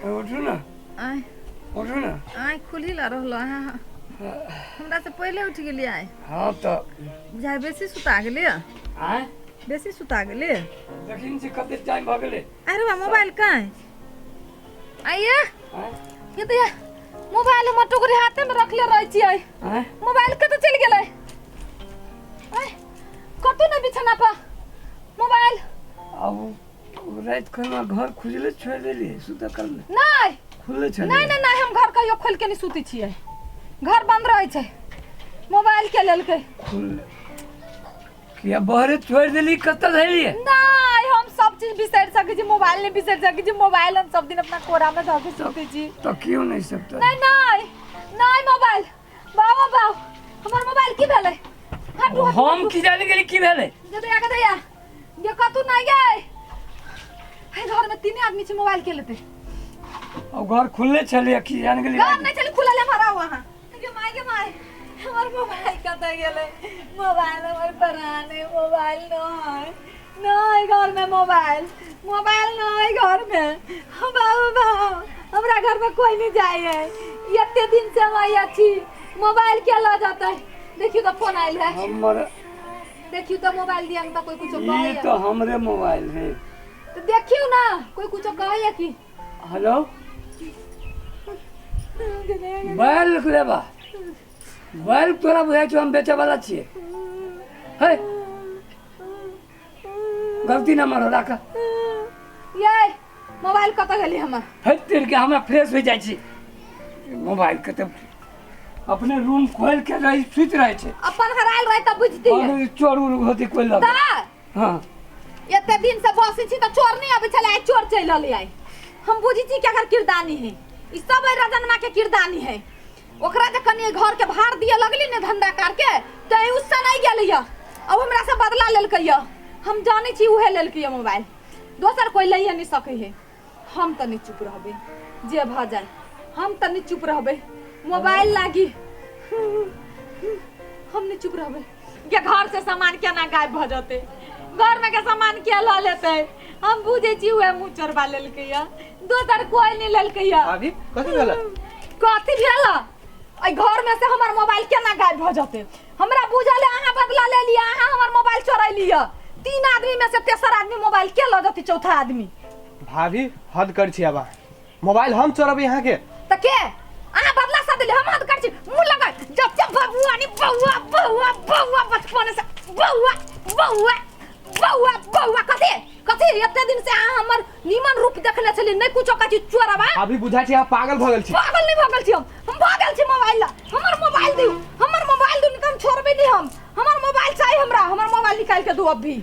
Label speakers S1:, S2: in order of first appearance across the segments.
S1: उठू ना उठू ना
S2: आँख खुली ला रहलो हमरा से पहले उठ गेलिए आइ।
S1: हाँ तो
S2: बुझाइ बेसी सुता गेलिए
S1: आय
S2: बेसी सुता गेलिए।
S1: देखिन से कते टाइम भ गेले।
S2: अरे बा मोबाइल कहाँ आइए
S1: आय
S2: ये तो मोबाइल हम टुकरी हाथे में रख ले रही छी।
S1: आय
S2: मोबाइल कत चल गेलै आय कतौ नहीं बिछना पर मोबाइल।
S1: अब रात खाना घर खुजले छोड़ देली सुता कल में
S2: नहीं
S1: खुले छले।
S2: नहीं नहीं नहीं हम घर कहियो खोल के नहीं सुती छियै घर बंद रहे छै मोबाइल के लेल के
S1: खुल किया बहरे छोड़ देली कत धैलिए।
S2: नहीं हम सब चीज बिसर सके छी मोबाइल नहीं बिसर सके छी। मोबाइल हम सब दिन अपना कोरा में धके सुते छी
S1: तो क्यों नहीं सकता।
S2: नहीं नहीं नहीं मोबाइल बाबा बाबा हमर मोबाइल की भेलै
S1: हम की जाने गेली की भेले।
S2: दे आके दैया ये कतु नहीं गए है घर में तीन आदमी छे मोबाइल के लेते
S1: अब घर खुले छले की जाने गेली।
S2: घर नहीं चली खुला ले भरा हुआ हां के माय हमर मोबाइल कत गेलै मोबाइल हमर पुराने मोबाइल नहीं घर में मोबाइल नहीं घर में बाबा हमरा घर में कोई नहीं जाए है इतने दिन से हम आई छी मोबाइल क्या ला जाता है। देखियो तो फोन आइल है
S1: हमर
S2: देखियो तो मोबाइल दिया तो कोई कुछ
S1: ये
S2: कहे
S1: तो हमरे मोबाइल है।
S2: तो देखियो ना कोई कुछ कहे कि
S1: हेलो बैल लेबा बैल तोरा बुझाइ छौ हम बेचे वाला छिए है गलती ना मारो राखा
S2: ये मोबाइल कत गेली हमर
S1: है तेर के हमरा फ्रेश हो जाय छी मोबाइल के त अपने रूम खोल के रही सुत रहे छे
S2: अपन हराल रहे त बुझती है
S1: और चोर उर होती कोई लग। हां
S2: इतने दिन से बसी छी त चोर नहीं आबे छले चोर चल आली आई हम बुझी छी कि अगर किरदानी है ई सब राजनमा के किरदानी है ओकरा जे कनी घर के भार दिए लगली ने धंधा करके त उससे नहीं गेलिया अब हमरा से बदला लेलकैया हम जाने छी उहे लेलकैया मोबाइल दोसर कोई लइए नहीं सके है। हम त नहीं चुप रहबे जे भ जाए हम त नहीं चुप रहबे मोबाइल लागी हम नहीं चुप रहबे के घर से सामान क्या ना गायब भ जाते घर में के सामान क्या ला लेते हम बुझे छी उहे मुंह चरबा लेलकैया दोसर कोई नहीं लेलकैया।
S3: अभी कथि भेल
S2: कथि भेल आई घर में से हमर मोबाइल केना गायब भ जाते हमरा बुझल है अहाँ बदला ले लिया अहाँ हमर मोबाइल चोरा लिया तीन आदमी में से तेसर आदमी मोबाइल के ल जाते चौथा आदमी।
S3: भाभी हद कर छी अब मोबाइल हम चोरब यहाँ के
S2: त के अहाँ बदला सा दिले हम हद कर छी मुंह लगा जब जब बबुआ नी बउआ बचपन से बउआ कथि कथि इतने दिन से अहाँ हमर नीमन रूप देखले छली नहीं कुछो कथि चोरबा
S3: अभी बुझाइ छी आप पागल भ गेल छी।
S2: पागल नहीं भगल छी हम भागल छी मोबाइल ला हमर मोबाइल दियो नहीं हम छोड़बे नहीं हम हमर मोबाइल चाहिए हमरा हमर मोबाइल निकाल के दो अभी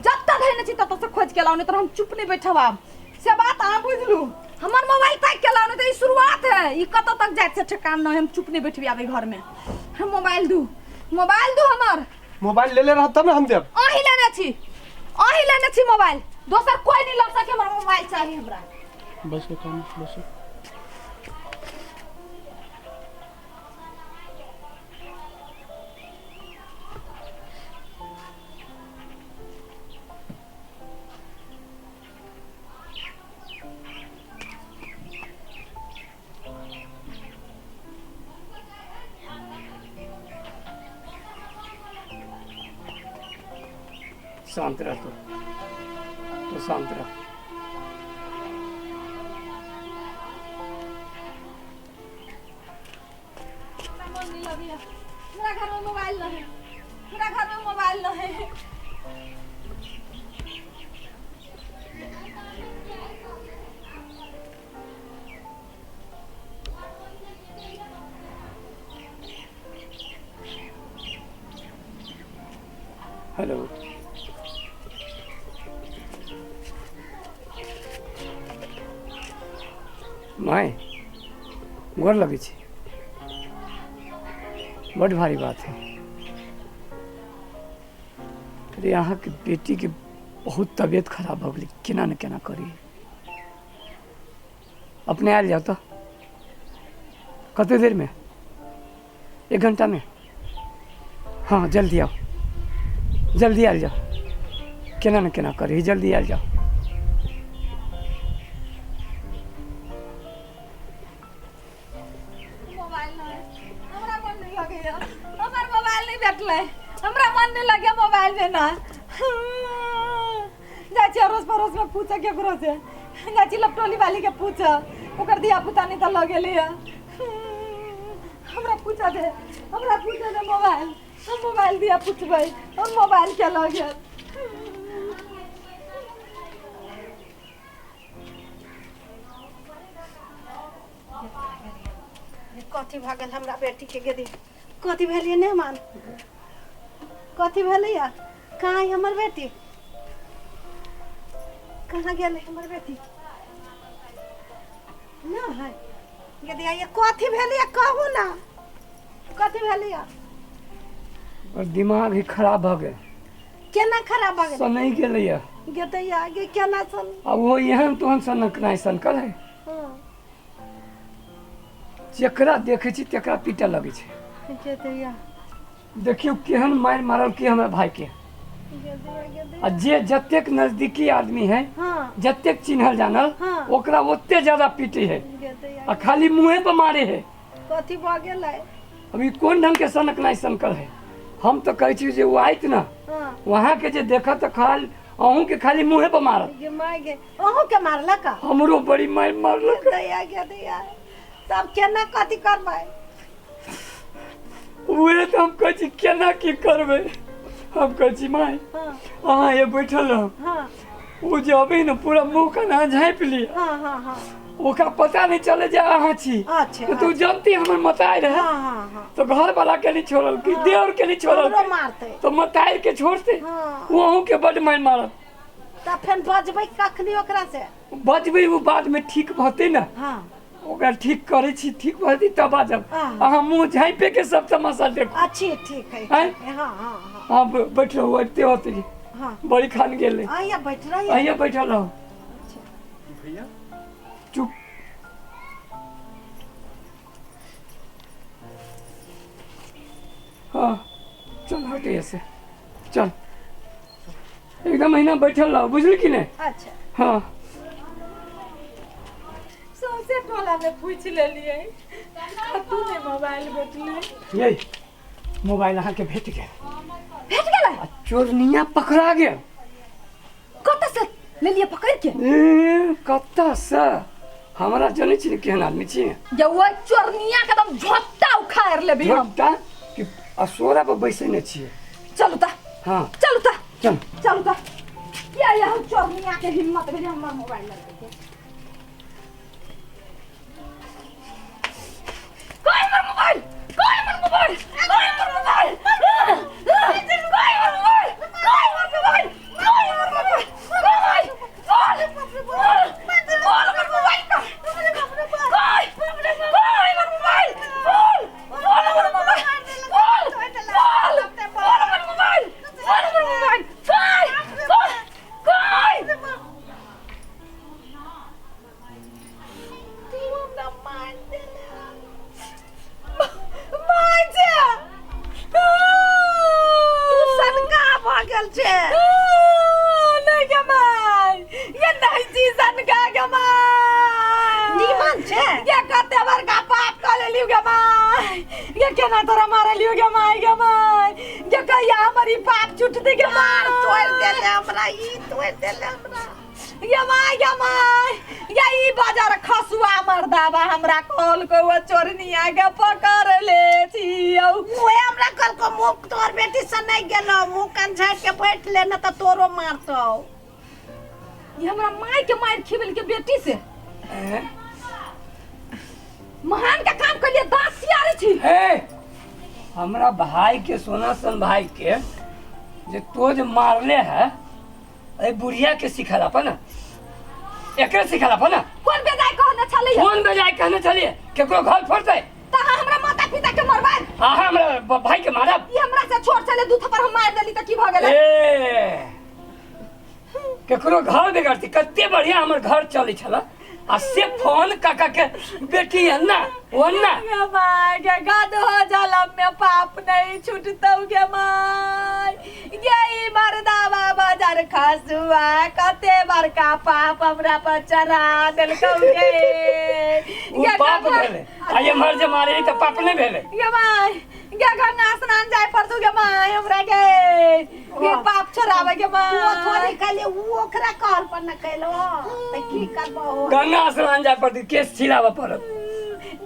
S2: जब तक है न छी तब तक खोज के लाओ नहीं तो हम चुप नहीं बैठब अब से बात आ बुझलू हमर मोबाइल तक के लाओ नहीं तो ई शुरुआत है ई कत तक जाय से ठिकान नहीं हम चुप नहीं बैठबी आबे घर में हम मोबाइल दू हमर
S3: मोबाइल ले रहा तब ना हम देब
S2: अही लेने छी मोबाइल दोसर कोई नहीं लग सके हमर मोबाइल चाहिए हमरा
S3: बस के काम बस
S1: शांत रह तो शांत रह।
S2: मेरा घर में मोबाइल नहीं है
S1: हेलो माय गोर लगे छी बड़ भारी बात है अरे यहाँ के बेटी के बहुत तबीयत खराब हो गई केना न केना करी अपने आयल जाओ तो कते देर में 1 घंटा में हाँ जल्दी आओ जल्दी आयल जाओ केना न केना करी जल्दी आयल जाओ
S2: मोबाइल नहीं हमरा मन नहीं लगेया हमर मोबाइल नहीं भेटले हमरा मन नहीं लगे मोबाइल में ना जाची अड़ोस पड़ोस में पूछे केकरो से जाची लपटोली वाली के पूछ ओकर दिया पुता नहीं त लगेले हमरा पूछा दे मोबाइल हम मोबाइल दिया पूछबै हम मोबाइल के लगे
S4: कथी भागल हमरा बेटी के गेदी कथी भेलिए ने मान कथी भेलैया कहाँ है हमर बेटी कहाँ गेलै हमर बेटी ना है गेदी ये कथी भेलैया कहू ना कथी भेलैया
S1: और दिमाग ही खराब हो गए
S4: केना खराब भ गेलै
S1: सनई गेलैया
S4: गेदैया आगे केना सन
S1: अब वो यहाँ तोहन सनक नहीं सनकल है
S4: हां
S1: जेकरा देखे छी तेकरा पीटे लगे छै
S4: गेदैया
S1: देखियो केहन मार मारल की हमरा भाई के
S4: गेदैया
S1: आ जे जतेक नजदीकी आदमी है
S4: हां
S1: जतेक चिन्हल जानल
S4: हाँ।
S1: ओकरा ओते ज्यादा पीटे है
S4: गेदैया
S1: आ खाली मुंहे पर मारे है
S4: कथी भ गेलै
S1: अभी कौन ढंग के सनक नहीं सनकल है हम तो कहै छी जे वो आइत ना
S4: हां
S1: वहाँ के जे देखा तो खाली अहूँ के खाली मुंहे पर मारल
S4: गे माय गे अहूँ के मारलक
S1: हमरो बड़ी मार मारलक
S4: गेदैया तब केना कथी करबै
S1: उहे तो हम कहै छी केना की करबै हम कहै छी माय
S4: हां
S1: अहाँ ये बैठल रह
S4: हां
S1: वो जे अभी न पूरा मुंह का ना झाँपि लिया
S4: हां हां हां
S1: ओकरा पता नहीं चले जे अहाँ छी
S4: अच्छा
S1: तो तू जानती हमर मताई रहे
S4: हां हां हां
S1: तो घर वाला के नहीं छोड़ल कि देवर के नहीं छोड़ल
S4: हमरो मारतै
S1: तो मताई के छोड़ते
S4: हाँ।
S1: वो अहूँ के बड मार मारत
S4: तब फेन बजबै कखनी ओकरा से
S1: बजबै वो बाद में ठीक भते ना
S4: हां
S1: ओकरा ठीक करे छी ठीक भती तब बाजब
S4: हाँ।
S1: अहाँ मुंह झाँपे के सब तमाशा देखो
S4: अच्छी ठीक है
S1: हैं?
S4: हां हां हां
S1: हाँ बैठ रहो अते होते जी
S4: हां
S1: बड़ी खान गेले
S4: आइया बैठ रही
S1: आइए बैठल रहो
S3: भैया
S1: चुप हाँ चल हटे ऐसे चल एकदम महीना बैठल रहो बुझली कि नहीं
S4: अच्छा
S1: हाँ
S2: सबसे टोला में पूछ लेलिए तू ने मोबाइल भेटले
S1: यही मोबाइल अहाँ के भेट गए
S2: भेट गेलै
S1: आ चोरनिया पकड़ा गया
S2: कत से ले लिए पकड़ के
S1: कत्ता से हमारा जाने छी केहन आदमी छी
S2: जे वो चोरनिया के एकदम झोट्टा उखाड़ लेबी हम
S1: झोटा कि असोरा पर बैसने छिए
S2: चलू ता
S1: हाँ
S2: चलू ता
S1: चल
S2: चलू ता क्या यह चोरनिया के हिम्मत भेजे हमर मोबाइल लगे के कोई मर मोबाइल कोई मर मोबाइल कोई मर मोबाइल कोई मर मोबाइल कोई मर मोबाइल कोई मर मोबाइल केना तोरा मारे लियो गे माय गे कहिया हमारी बाप छूट दे गे मार तोड़ देले हमरा ई तोड़ देले हमरा गे माय ई बाजार खसुआ मर्दावा हमरा कॉल को वो चोरनिया के पकड़ ले छियौ
S4: ओए हमरा कल को मुख तोर बेटी से नहीं गेलो मुंह कान झाड़ के बैठ ले न त तोरो मारतो
S2: ये हमरा माय के मार खिबल के बेटी से महान का काम कर लिए दासियारी छी
S1: हे हमरा भाई के सोना सन भाई के जे तो जे मारले है अरे बुढ़िया के सिखला पा ना एकरे सिखला पा ना
S2: कौन बेजाय कहने छले
S1: कौन बेजाय कहने चलिए केकरो घर फोड़ते
S2: तहाँ हमरा माता पिता के मरबाद
S1: आहा हमरा भाई के मारब
S2: ई हमरा से छोड़ चले दू थप्पड़ हम मार देली त की भ गेलै
S1: ए केकरो घर बिगड़ती कते बढ़िया हमर घर चले छला आ से फोन काका के बेटी है ना वो ना
S2: गे माय गे गद हो जलम में पाप नहीं छूटतौ गे माय गे ई मर्दावा बाजार खसुआ कते बड़का पाप हमरा पर चढ़ा देलकौ गे
S1: वो पाप भेले आ ये मर जे मारे त पाप नहीं भेले
S2: गे माय गे गंगा स्नान जाय पड़तौ गे माय हमरा गे पाप छोड़ावे गे माय
S4: वो थोड़ी कहले वो ओकरा कहल पर न कहलो त की करबो
S1: गंगा स्नान जाय पड़ती केस छिलावा पड़त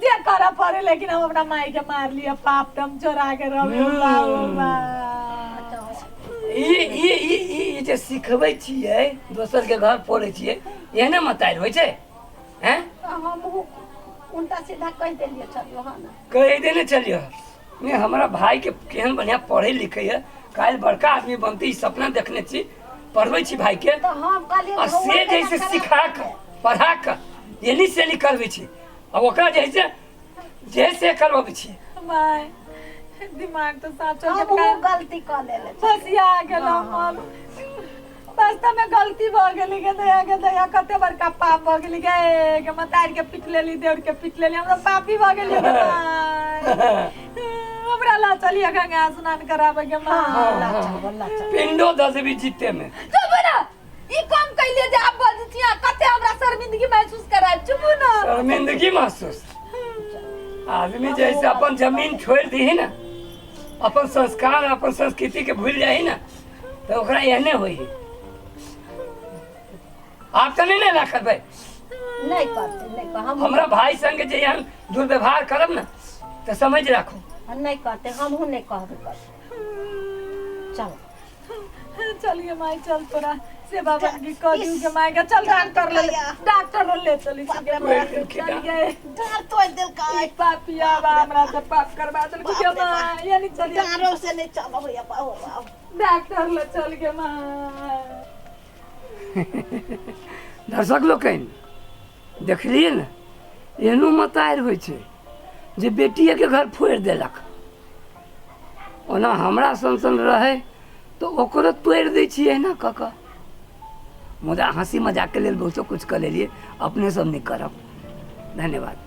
S2: जे करा पड़े लेकिन हम अपना माई के मार लिया पाप दम चोरा के रहे
S1: ई जे सिखबै छियै दोसर के घर फोड़े छियै एहने मताइर होइ छै हैं
S4: हम उल्टा सीधा कह देलिए चलो हां ना
S1: कह देने चलियो नहीं हमारा भाई के केहन बढ़िया पढ़े लिखे है काल बड़का आदमी बनते ई सपना देखने छी पढ़बै छी भाई के
S4: तो हम कहलिए
S1: आ से जैसे सिखा के पढ़ा के एनी से निकलबै छी अब ओकरा जैसे करबै छी
S2: माय दिमाग तो साचो
S4: हम
S2: के
S4: वो गलती कर लेले
S2: फसिया गेलो मालूम बस्ता में गलती भ गेली के दया कते बड़का पाप भ गेली के मतार के पिट लेली देउर के पिट लेली हमरा पापी भ गेली हमरा ला चलिए गंगा स्नान करावे के मां
S1: पिंडो दसबी जीते में
S2: चुप ना ई काम कैले जे आप बजतिया कते हमरा शर्मिंदगी महसूस कराय चुप ना
S1: शर्मिंदगी महसूस आदमी जैसे अपन जमीन छोड़ दी है ना अपन संस्कार अपन संस्कृति के भूल जाए ना तो ओकरा एहने होई आप तो नहीं ना करबै
S4: नहीं करते नहीं कर हम
S1: हमरा भाई संग जे हम दुर्व्यवहार करब ना तो समझ राखो
S4: नहीं करते हम हूं नहीं कहबे कर चलो
S2: चलिए माई चल तोरा से बाबा की करू के माई के चल डॉक्टर ले चली चलिए
S4: डर तो दिल का
S2: पापिया बा हमरा से पाप करवा देल के माई यानी चलिए
S4: डरो से नहीं चलो भैया बाबू
S2: डॉक्टर ले चल के माई
S1: दर्शक लोग देखलिए ना एहनो मतायर होइ छै जे बेटिए के घर फोड़ देलक ओना हमरा सन रहे तो ओकरो तोड़ दै छियै ना कका मुदा हंसी मजाक के लेल बहुतो कुछ कर लेलिए अपने सब नहीं करब धन्यवाद।